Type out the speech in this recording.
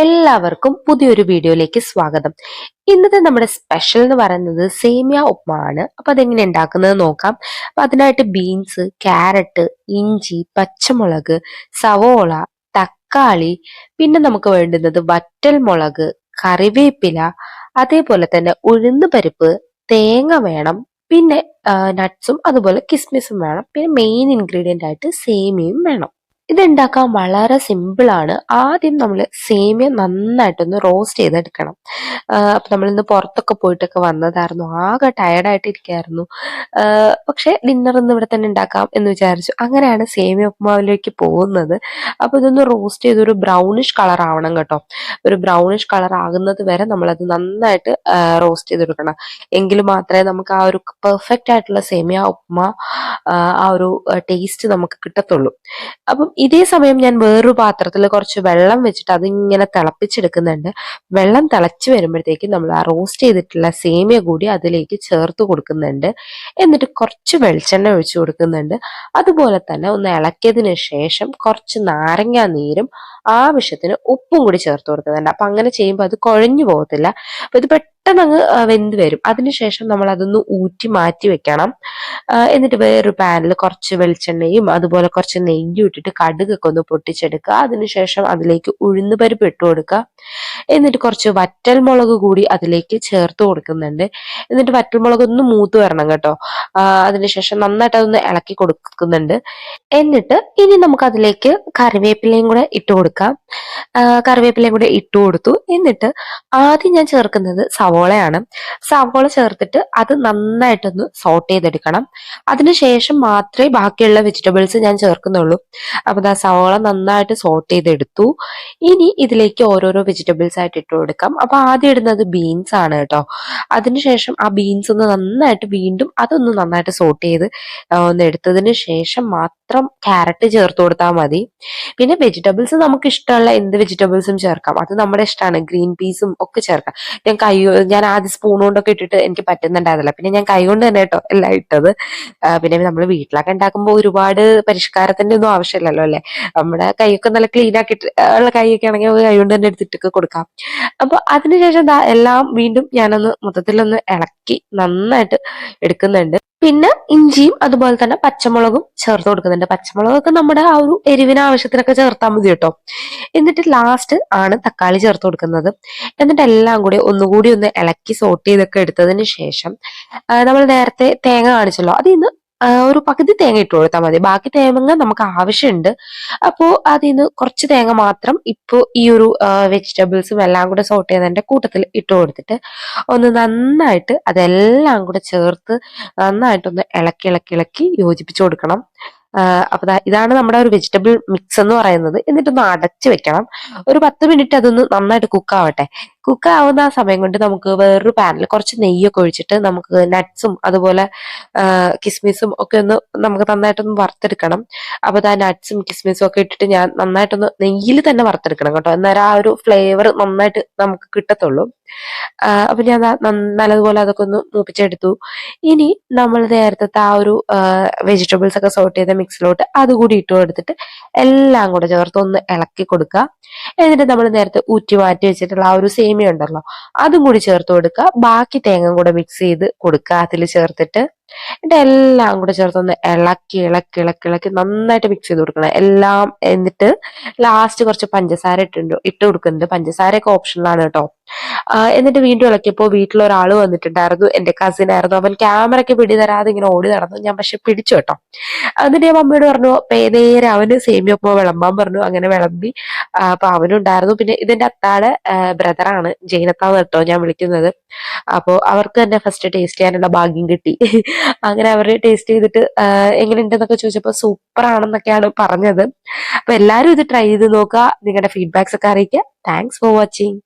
എല്ലാവർക്കും പുതിയൊരു വീഡിയോയിലേക്ക് സ്വാഗതം. ഇന്നത്തെ നമ്മുടെ സ്പെഷ്യൽ എന്ന് പറയുന്നത് സേമിയ ഉപ്മാ ആണ്. അപ്പൊ അതെങ്ങനെ ഉണ്ടാക്കുന്നത് നോക്കാം. അപ്പൊ അതിനായിട്ട് ബീൻസ്, ക്യാരറ്റ്, ഇഞ്ചി, പച്ചമുളക്, സവോള, തക്കാളി, പിന്നെ നമുക്ക് വേണ്ടുന്നത് വറ്റൽ മുളക്, കറിവേപ്പില, അതേപോലെ തന്നെ ഉഴുന്ന് പരിപ്പ്, തേങ്ങ വേണം. പിന്നെ നട്ട്സും അതുപോലെ കിസ്മിസും വേണം. പിന്നെ മെയിൻ ഇൻഗ്രീഡിയന്റ് ആയിട്ട് സേമിയയും വേണം. ഇതുണ്ടാക്കാൻ വളരെ സിമ്പിൾ ആണ്. ആദ്യം നമ്മൾ സേമിയ നന്നായിട്ടൊന്ന് റോസ്റ്റ് ചെയ്തെടുക്കണം. അപ്പൊ നമ്മളിന്ന് പുറത്തൊക്കെ പോയിട്ടൊക്കെ വന്നതായിരുന്നു. ആകെ ടയർഡായിട്ട് ഇരിക്കായിരുന്നു. പക്ഷെ ഡിന്നർ ഇന്ന് ഇവിടെ തന്നെ ഉണ്ടാക്കാം എന്ന് വിചാരിച്ചു. അങ്ങനെയാണ് സേമിയ ഉപ്മാവിലേക്ക് പോകുന്നത്. അപ്പൊ ഇതൊന്ന് റോസ്റ്റ് ചെയ്ത് ഒരു ബ്രൗണിഷ് കളർ ആവണം കേട്ടോ. ഒരു ബ്രൗണിഷ് കളർ ആകുന്നത് വരെ നമ്മളത് നന്നായിട്ട് റോസ്റ്റ് ചെയ്തെടുക്കണം. എങ്കിൽ മാത്രമേ നമുക്ക് ആ ഒരു പെർഫെക്റ്റ് ആയിട്ടുള്ള സേമിയ ഉപ്മാ ആ ഒരു ടേസ്റ്റ് നമുക്ക് കിട്ടത്തുള്ളൂ. അപ്പം ഇതേ സമയം ഞാൻ വേറൊരു പാത്രത്തിൽ കുറച്ച് വെള്ളം വെച്ചിട്ട് അതിങ്ങനെ തിളപ്പിച്ചെടുക്കുന്നുണ്ട്. വെള്ളം തിളച്ച് വരുമ്പോഴത്തേക്കും നമ്മൾ ആ റോസ്റ്റ് ചെയ്തിട്ടുള്ള സേമിയ കൂടി അതിലേക്ക് ചേർത്ത് കൊടുക്കുന്നുണ്ട്. എന്നിട്ട് കുറച്ച് വെളിച്ചെണ്ണ ഒഴിച്ചു കൊടുക്കുന്നുണ്ട്. അതുപോലെ തന്നെ ഒന്ന് ഇളക്കിയതിന് ശേഷം കുറച്ച് നാരങ്ങ നീരും ആവശ്യത്തിന് ഉപ്പും കൂടി ചേർത്ത് കൊടുക്കുന്നുണ്ട്. അപ്പൊ അങ്ങനെ ചെയ്യുമ്പോൾ അത് കുഴഞ്ഞു പോകത്തില്ല. അപ്പൊ ഇത് പെട്ടെന്ന് അങ്ങ് വെന്ത് വരും. അതിനുശേഷം നമ്മൾ അതൊന്ന് ഊറ്റി മാറ്റി വെക്കണം. എന്നിട്ട് വേറൊരു പാനിൽ കുറച്ച് വെളിച്ചെണ്ണയും അതുപോലെ കുറച്ച് നെയ്യും ഇട്ടിട്ട് കടുകൊക്കെ ഒന്ന് പൊട്ടിച്ചെടുക്കുക. അതിനുശേഷം അതിലേക്ക് ഉഴുന്ന് പരിപ്പ് ഇട്ട് കൊടുക്കുക. എന്നിട്ട് കുറച്ച് വറ്റൽ മുളക് കൂടി അതിലേക്ക് ചേർത്ത് കൊടുക്കുന്നുണ്ട്. എന്നിട്ട് വറ്റൽ മുളക് ഒന്ന് മൂത്ത് വരണം കേട്ടോ. അതിനുശേഷം നന്നായിട്ട് അതൊന്ന് ഇളക്കി കൊടുക്കുന്നുണ്ട്. എന്നിട്ട് ഇനി നമുക്ക് അതിലേക്ക് കറിവേപ്പിലയും കൂടെ ഇട്ട് കൊടുക്കാം. കറിവേപ്പിലയും കൂടെ ഇട്ട് കൊടുത്തു. എന്നിട്ട് ആദ്യം ഞാൻ ചേർക്കുന്നത് സവോളയാണ്. സവോള ചേർത്തിട്ട് അത് നന്നായിട്ടൊന്ന് സോട്ട് ചെയ്തെടുക്കണം. അതിനുശേഷം മാത്രമേ ബാക്കിയുള്ള വെജിറ്റബിൾസ് ഞാൻ ചേർക്കുന്നുള്ളൂ. അപ്പൊ ദാ സവോള നന്നായിട്ട് സോട്ട് ചെയ്തെടുത്തു. ഇനി ഇതിലേക്ക് ഓരോരോ വെജിറ്റബിൾസ് ആയിട്ട് ഇട്ട് കൊടുക്കാം. അപ്പൊ ആദ്യം ഇടുന്നത് ബീൻസ് ആണ് കേട്ടോ. അതിനുശേഷം ആ ബീൻസ് ഒന്ന് നന്നായിട്ട് വീണ്ടും അതൊന്ന് നന്നായിട്ട് സോട്ട് ചെയ്ത് ഒന്ന് എടുത്തതിന് ശേഷം മാത്രം ക്യാരറ്റ് ചേർത്ത് കൊടുത്താൽ മതി. പിന്നെ വെജിറ്റബിൾസ് നമുക്ക് ഇഷ്ടമുള്ള എന്ത് വെജിറ്റബിൾസും ചേർക്കാം. അത് നമ്മുടെ ഇഷ്ടമാണ്. ഗ്രീൻ പീസും ഒക്കെ ചേർക്കാം. ഞാൻ ആദ്യം സ്പൂൺ കൊണ്ടൊക്കെ ഇട്ടിട്ട് എനിക്ക് പറ്റുന്നുണ്ടായിരുന്നില്ല. പിന്നെ ഞാൻ കൈ കൊണ്ട് തന്നെ കേട്ടോ എല്ലാം ഇട്ടത്. പിന്നെ നമ്മൾ വീട്ടിലൊക്കെ ഉണ്ടാക്കുമ്പോൾ ഒരുപാട് പരിഷ്കാരത്തിന്റെ ഒന്നും ആവശ്യമില്ലല്ലോ അല്ലെ. നമ്മുടെ കൈയൊക്കെ നല്ല ക്ലീൻ ആക്കിയിട്ട് ഉള്ള കൈയൊക്കെ ആണെങ്കിൽ കൈ കൊണ്ട് തന്നെ എടുത്തിട്ടൊക്കെ കൊടുക്കാം. അപ്പൊ അതിനുശേഷം എല്ലാം വീണ്ടും ഞാനൊന്ന് മൊത്തത്തിലൊന്ന് ഇളക്കി നന്നായിട്ട് എടുക്കുന്നുണ്ട്. പിന്നെ ഇഞ്ചിയും അതുപോലെ തന്നെ പച്ചമുളകും ചേർത്ത് കൊടുക്കുന്നുണ്ട്. പച്ചമുളകൊക്കെ നമ്മുടെ ആ ഒരു എരിവിന് ആവശ്യത്തിനൊക്കെ ചേർത്താൽ മതി കേട്ടോ. എന്നിട്ട് ലാസ്റ്റ് ആണ് തക്കാളി ചേർത്ത് കൊടുക്കുന്നത്. എന്നിട്ട് എല്ലാം കൂടി ഒന്നുകൂടി ഒന്ന് ഇളക്കി സോട്ട് ചെയ്തൊക്കെ എടുത്തതിന് ശേഷം നമ്മൾ നേരത്തെ തേങ്ങ കാണിച്ചല്ലോ, അതിൽ നിന്ന് ഒരു പകുതി തേങ്ങ ഇട്ട് കൊടുത്താൽ മതി. ബാക്കി തേങ്ങ നമുക്ക് ആവശ്യമുണ്ട്. അപ്പോൾ അതിൽ നിന്ന് കുറച്ച് തേങ്ങ മാത്രം ഇപ്പോൾ ഈ ഒരു വെജിറ്റബിൾസും എല്ലാം കൂടെ സോട്ട് ചെയ്തതിന്റെ കൂട്ടത്തിൽ ഇട്ട് കൊടുത്തിട്ട് ഒന്ന് നന്നായിട്ട് അതെല്ലാം കൂടെ ചേർത്ത് നന്നായിട്ടൊന്ന് ഇളക്കി ഇളക്കി ഇളക്കി യോജിപ്പിച്ചു കൊടുക്കണം. അപ്പൊ ഇതാണ് നമ്മുടെ ഒരു വെജിറ്റബിൾ മിക്സ് എന്ന് പറയുന്നത്. എന്നിട്ടൊന്ന് അടച്ചു വെക്കണം. ഒരു 10 മിനിറ്റ് അതൊന്ന് നന്നായിട്ട് കുക്ക് ആവട്ടെ. കുക്ക് ആവുന്ന ആ സമയം കൊണ്ട് നമുക്ക് വേറൊരു പാനിൽ കുറച്ച് നെയ്യൊക്കെ ഒഴിച്ചിട്ട് നമുക്ക് നട്ട്സും അതുപോലെ കിസ്മിസും ഒക്കെ ഒന്ന് നമുക്ക് നന്നായിട്ടൊന്ന് വറുത്തെടുക്കണം. അപ്പൊ ആ നട്ട്സും കിസ്മിസും ഒക്കെ ഇട്ടിട്ട് ഞാൻ നന്നായിട്ടൊന്ന് നെയ്യിൽ തന്നെ വറുത്തെടുക്കണം കേട്ടോ. എന്നാലും ആ ഒരു ഫ്ലേവർ നന്നായിട്ട് നമുക്ക് കിട്ടത്തുള്ളൂ. അപ്പൊ ഞാൻ നല്ലതുപോലെ അതൊക്കെ ഒന്ന് മൂപ്പിച്ചെടുത്തു. ഇനി നമ്മൾ നേരത്തെ ആ ഒരു വെജിറ്റബിൾസ് ഒക്കെ സോട്ട് ചെയ്ത മിക്സിലോട്ട് അതുകൂടി ഇട്ട് കൊടുത്തിട്ട് എല്ലാം കൂടെ ചേർത്ത് ഒന്ന് ഇളക്കി കൊടുക്കുക. എന്നിട്ട് നമ്മൾ നേരത്തെ ഊറ്റി മാറ്റി വെച്ചിട്ടുള്ള ആ ഒരു സേമിയ ഉണ്ടല്ലോ, അതും കൂടി ചേർത്ത് കൊടുക്കുക. ബാക്കി തേങ്ങ കൂടെ മിക്സ് ചെയ്ത് കൊടുക്കുക അതിൽ ചേർത്തിട്ട്. എന്നിട്ട് എല്ലാം കൂടെ ചേർത്തൊന്ന് ഇളക്കി ഇളക്കി ഇളക്കി ഇളക്കി നന്നായിട്ട് മിക്സ് ചെയ്ത് കൊടുക്കണം എല്ലാം. എന്നിട്ട് ലാസ്റ്റ് കുറച്ച് പഞ്ചസാര ഇട്ട് കൊടുക്കുന്നുണ്ട്. പഞ്ചസാരയൊക്കെ ഓപ്ഷനിലാണ് കേട്ടോ. എന്നിട്ട് വീണ്ടും ഇളക്കിയപ്പോൾ വീട്ടിലൊരാൾ വന്നിട്ടുണ്ടായിരുന്നു. എന്റെ കസിൻ ആയിരുന്നു. അവൻ ക്യാമറയ്ക്ക് പിടി തരാതെ ഇങ്ങനെ ഓടി നടന്നു. ഞാൻ പക്ഷെ പിടിച്ചു കേട്ടോ. എന്നിട്ട് ഞാൻ മമ്മിയോട് പറഞ്ഞു നേരെ അവന് സേമിയ ഉപ്പുമാ വിളമ്പാൻ പറഞ്ഞു. അങ്ങനെ വിളമ്പി. അപ്പൊ അവനുണ്ടായിരുന്നു. പിന്നെ ഇതിന്റെ അത്താടെ ബ്രദറാണ്, ജൈനത്താന്ന് കേട്ടോ ഞാൻ വിളിക്കുന്നത്. അപ്പോ അവർക്ക് തന്നെ ഫസ്റ്റ് ടേസ്റ്റ് ചെയ്യാനുള്ള ഭാഗ്യം കിട്ടി. അങ്ങനെ അവര് ടേസ്റ്റ് ചെയ്തിട്ട് എങ്ങനെയുണ്ടെന്നൊക്കെ ചോദിച്ചപ്പോൾ സൂപ്പർ ആണെന്നൊക്കെയാണ് പറഞ്ഞത്. അപ്പൊ എല്ലാരും ഇത് ട്രൈ ചെയ്ത് നോക്കുക. നിങ്ങളുടെ ഫീഡ്ബാക്സ് ഒക്കെ അറിയിക്കുക. Thanks for watching.